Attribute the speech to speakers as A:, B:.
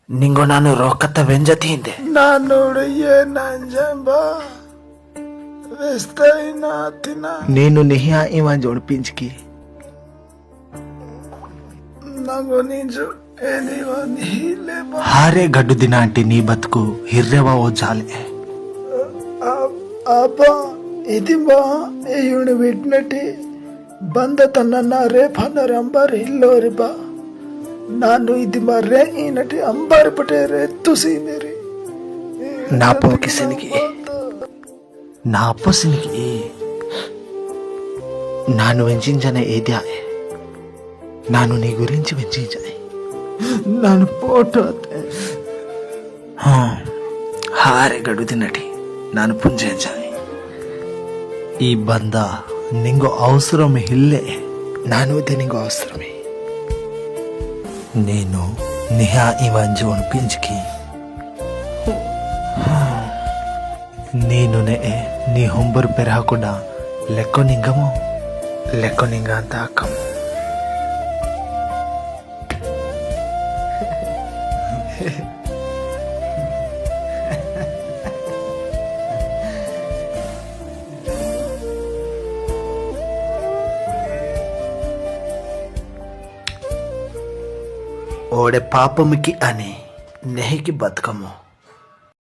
A: ನಿಂಗೋ ನಾನು ರೊಕ್ಕತ್ತ ವೆಂಜತಿ ಹಿಂದೆ
B: ನಾನು nanjamba Vestaina tina
A: నేను నిహా ఇవా జోడిపించుకి
B: nango ninju eniwa nihile ba
A: ಹಾರೆ ಗಡ್ಡು ದಿನ ಅಂಟಿ ನೀ ಬದುಕು ಹಿರ್ರೆವ ಓ ಜಾಲೆ
B: apa idimba eyuni ವಿಟ್ನಟಿ ಬಂದ ತನ್ನ ರೇಫನ ರಂಬರ್ ಹಿಲ್ಲೋರಿ ಬಾ ನಾನು ಇದೀಮ ರೇ ಈ ನಟಿ ಅಂಬಾರಿ ಪಟೇರೆ ತುಸಿ ಮೇರಿ
A: నా పోకిసనికి నా అప్పసినికి నాను వెంచించన ఏది నాను నీ గురించి వెంచించాయి
B: ನಾನು ಫೋಟೋ
A: ಹಾರೆ ಗಡು ದಿನಟಿ ನಾನು ಪುಂಜೆಂಚಾಯಿ ಈ ಬಂದ ನಿಂಗೋ ಅವಸರమే ಇಲ್ಲೇ ನಾನು ಇದೆ ನಿಂಗೋ ಅವಸರమే నేను నిహా ఇవాంజు అనిపించుకి నేను నీ ಹೊಂಬರು ಪೆರ ಹಾಕೊಂಡ ಲೆಕ್ಕೋ ನಿಂಗ ಅಂತ ಹಾಕಮ್ಮ ఓడే పాపముకి అని నెహికి బతుకము